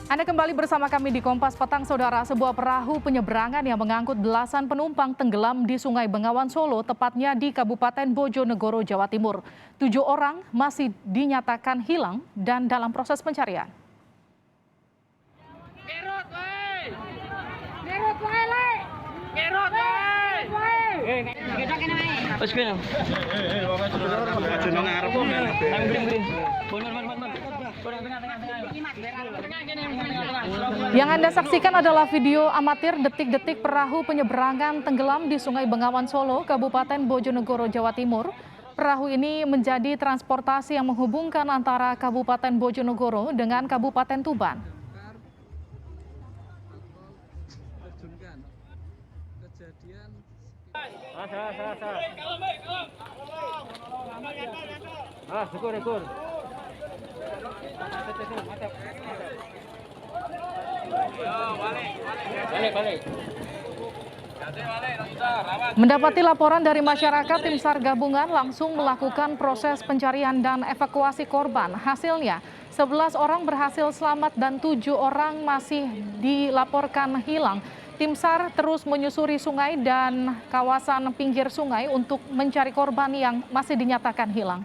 Anda kembali bersama kami di Kompas Petang, Saudara. Sebuah perahu penyeberangan yang mengangkut belasan penumpang tenggelam di Sungai Bengawan Solo, tepatnya di Kabupaten Bojonegoro, Jawa Timur. 7 orang masih dinyatakan hilang dan dalam proses pencarian. Yang Anda saksikan adalah video amatir detik-detik perahu penyeberangan tenggelam di Sungai Bengawan Solo, Kabupaten Bojonegoro, Jawa Timur. Perahu ini menjadi transportasi yang menghubungkan antara Kabupaten Bojonegoro dengan Kabupaten Tuban. Syukur. Balik. Mendapati laporan dari masyarakat, tim SAR gabungan langsung melakukan proses pencarian dan evakuasi korban. Hasilnya, 11 orang berhasil selamat dan 7 orang masih dilaporkan hilang. Tim SAR terus menyusuri sungai dan kawasan pinggir sungai untuk mencari korban yang masih dinyatakan hilang.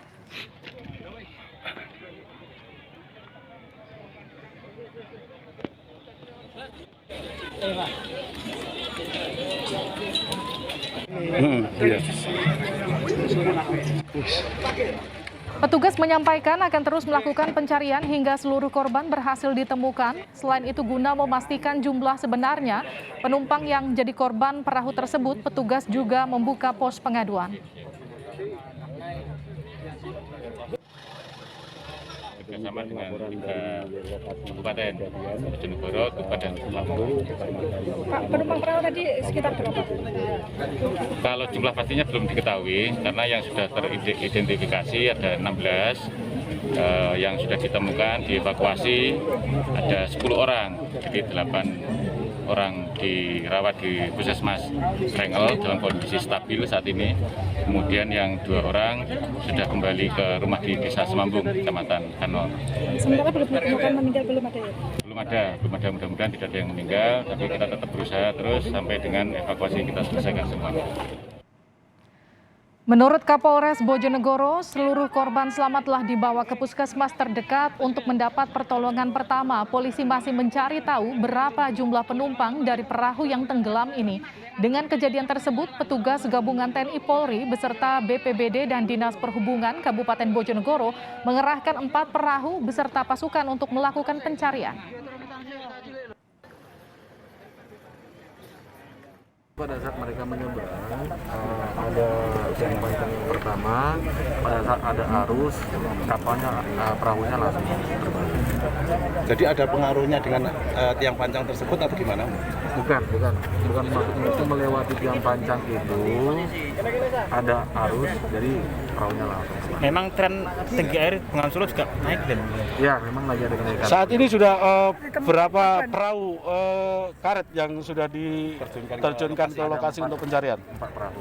Petugas menyampaikan akan terus melakukan pencarian hingga seluruh korban berhasil ditemukan. Selain itu, guna memastikan jumlah sebenarnya penumpang yang jadi korban perahu tersebut, petugas juga membuka pos pengaduan. Bersama dengan Kabupaten Bojonegoro, Kabupaten Lampung. Pak, penumpang perahu tadi sekitar berapa? Kalau jumlah pastinya belum diketahui, karena yang sudah teridentifikasi ada 16, yang sudah ditemukan, dievakuasi ada 10 orang, jadi 8 orang dirawat di Puskesmas Rengel dalam kondisi stabil saat ini. Kemudian yang 2 orang sudah kembali ke rumah di Desa Semambung, Kecamatan Kanor. Sementara belum ditemukan meninggal, belum ada ya? Belum ada. Mudah-mudahan tidak ada yang meninggal, tapi kita tetap berusaha terus sampai dengan evakuasi kita selesaikan semuanya. Menurut Kapolres Bojonegoro, seluruh korban selamat telah dibawa ke puskesmas terdekat untuk mendapat pertolongan pertama. Polisi masih mencari tahu berapa jumlah penumpang dari perahu yang tenggelam ini. Dengan kejadian tersebut, petugas gabungan TNI Polri beserta BPBD dan Dinas Perhubungan Kabupaten Bojonegoro mengerahkan 4 perahu beserta pasukan untuk melakukan pencarian. Pada saat mereka menyeberang, ada tiang pancang pertama, pada saat ada arus, kapalnya, perahunya langsung terbalik. Jadi ada pengaruhnya dengan tiang pancang tersebut atau gimana? Bukan maksudnya itu melewati tiang pancang itu, ada arus, jadi perahunya langsung. Memang tren tinggi air Bengawan Solo juga naik dan Ya, memang lagi ada kenaikan. Saat ini sudah berapa perahu karet yang sudah diterjunkan ke lokasi untuk pencarian? 4 perahu.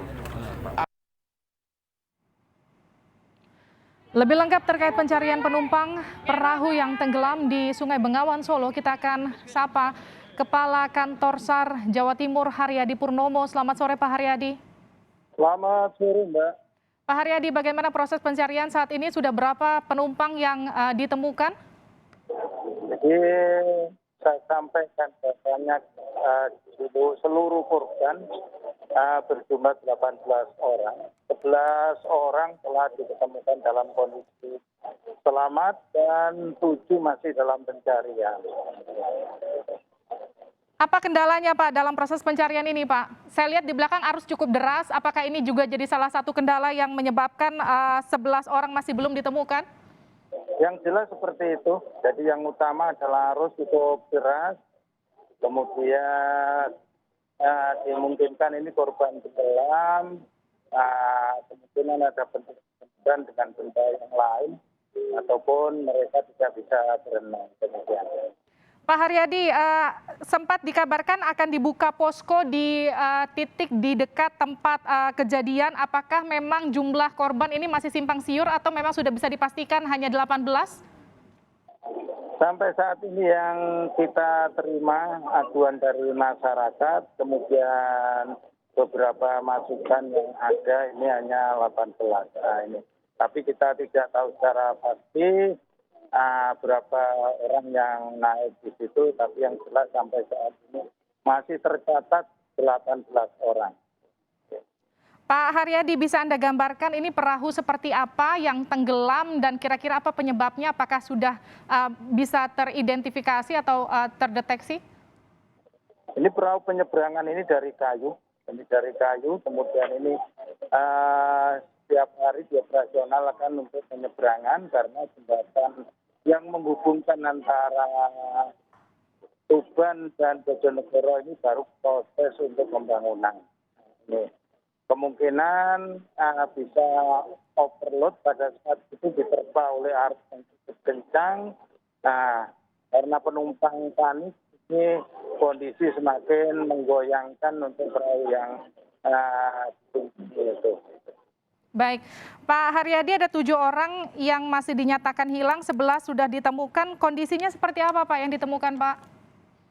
Lebih lengkap terkait pencarian penumpang perahu yang tenggelam di Sungai Bengawan Solo, kita akan sapa Kepala Kantor SAR Jawa Timur Haryadi Purnomo. Selamat sore Pak Haryadi. Selamat sore Mbak. Pak Haryadi, bagaimana proses pencarian saat ini? Sudah berapa penumpang yang ditemukan? Jadi saya sampaikan banyak seluruh korban berjumlah 18 orang. 11 orang telah ditemukan dalam kondisi selamat dan 7 masih dalam pencarian. Apa kendalanya Pak dalam proses pencarian ini Pak? Saya lihat di belakang arus cukup deras, apakah ini juga jadi salah satu kendala yang menyebabkan 11 orang masih belum ditemukan? Yang jelas seperti itu, jadi yang utama adalah arus cukup deras, kemudian dimungkinkan ini korban tenggelam, kemungkinan ada benturan dengan benda yang lain, ataupun mereka tidak bisa berenang kemudian. Pak Haryadi, sempat dikabarkan akan dibuka posko di titik di dekat tempat kejadian. Apakah memang jumlah korban ini masih simpang siur atau memang sudah bisa dipastikan hanya 18? Sampai saat ini yang kita terima aduan dari masyarakat, kemudian beberapa masukan yang ada ini hanya 18. Ini. Tapi kita tidak tahu secara pasti berapa orang yang naik di situ, tapi yang jelas sampai saat ini masih tercatat 18 orang. Pak Haryadi, bisa Anda gambarkan ini perahu seperti apa yang tenggelam dan kira-kira apa penyebabnya? Apakah sudah bisa teridentifikasi atau terdeteksi? Ini perahu penyeberangan ini dari kayu. Kemudian ini setiap hari dioperasionalkan untuk penyeberangan karena jembatan yang menghubungkan antara Tuban dan Bojonegoro ini baru proses untuk pembangunan. Ini kemungkinan bisa overload pada saat itu diterpa oleh arus yang cukup kencang. Karena penumpang panik, ini kondisi semakin menggoyangkan untuk perahu yang itu. Baik, Pak Haryadi, ada 7 orang yang masih dinyatakan hilang, 11 sudah ditemukan. Kondisinya seperti apa Pak yang ditemukan Pak?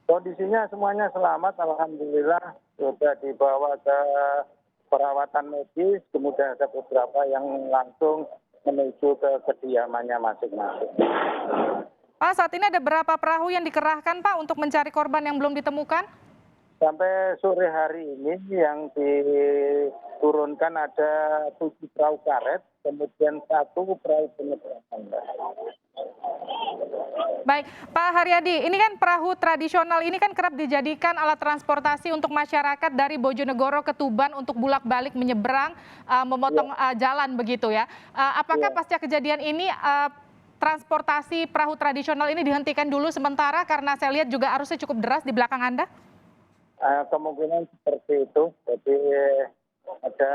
Kondisinya semuanya selamat, alhamdulillah sudah dibawa ke perawatan medis, kemudian ada beberapa yang langsung menuju ke kediamannya masing-masing. Pak, saat ini ada berapa perahu yang dikerahkan Pak untuk mencari korban yang belum ditemukan? Sampai sore hari ini yang diturunkan ada 7 perahu karet, kemudian 1 perahu penyeberangan. Baik, Pak Haryadi, ini kan perahu tradisional ini kan kerap dijadikan alat transportasi untuk masyarakat dari Bojonegoro ke Tuban untuk bulak-balik menyeberang, memotong jalan begitu ya. Apakah pasca kejadian ini transportasi perahu tradisional ini dihentikan dulu sementara karena saya lihat juga arusnya cukup deras di belakang Anda? Kemungkinan seperti itu. Jadi ada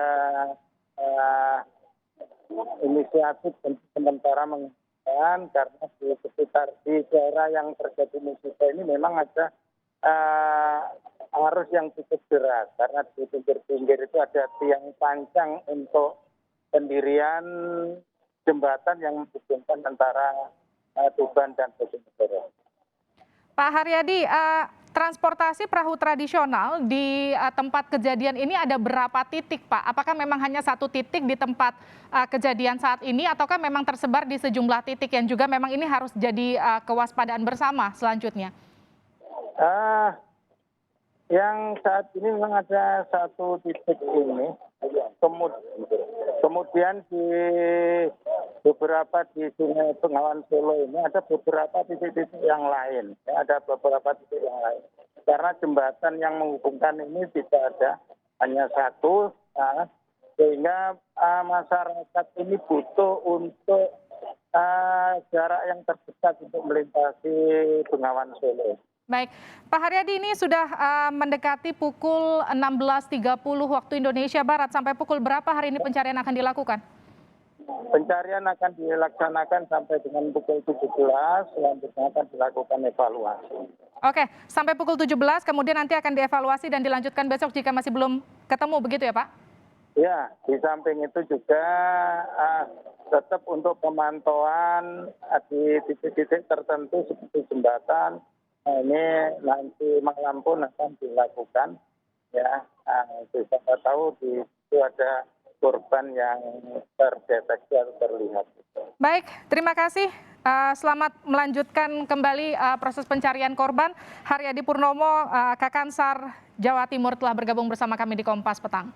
inisiatif untuk sementara menghentikan karena di sekitar di daerah yang terjadi musibah ini memang ada arus yang cukup deras karena di pinggir-pinggir itu ada tiang panjang untuk pendirian jembatan yang menghubungkan antara Tuban dan Bojonegoro. Pak Haryadi, transportasi perahu tradisional di tempat kejadian ini ada berapa titik Pak? Apakah memang hanya 1 titik di tempat kejadian saat ini ataukah memang tersebar di sejumlah titik yang juga memang ini harus jadi kewaspadaan bersama selanjutnya? Yang saat ini memang ada 1 titik ini, kemudian di beberapa di Sungai Bengawan Solo ini ada beberapa titik-titik yang lain, karena jembatan yang menghubungkan ini tidak ada, hanya 1, sehingga masyarakat ini butuh untuk jarak yang terdekat untuk melintasi Bengawan Solo. Baik, Pak Haryadi, ini sudah mendekati pukul 16.30 waktu Indonesia Barat. Sampai pukul berapa hari ini pencarian akan dilakukan? Pencarian akan dilaksanakan sampai dengan pukul 17, selanjutnya akan dilakukan evaluasi. Oke, sampai pukul 17, kemudian nanti akan dievaluasi dan dilanjutkan besok jika masih belum ketemu, begitu ya Pak? Ya, di samping itu juga tetap untuk pemantauan di titik-titik tertentu seperti jembatan. Nah, ini nanti malam pun akan dilakukan. Ya, kita tahu di situ ada korban yang terdeteksi atau terlihat. Baik, terima kasih. Selamat melanjutkan kembali proses pencarian korban. Haryadi Purnomo, Kakansar, Jawa Timur telah bergabung bersama kami di Kompas Petang.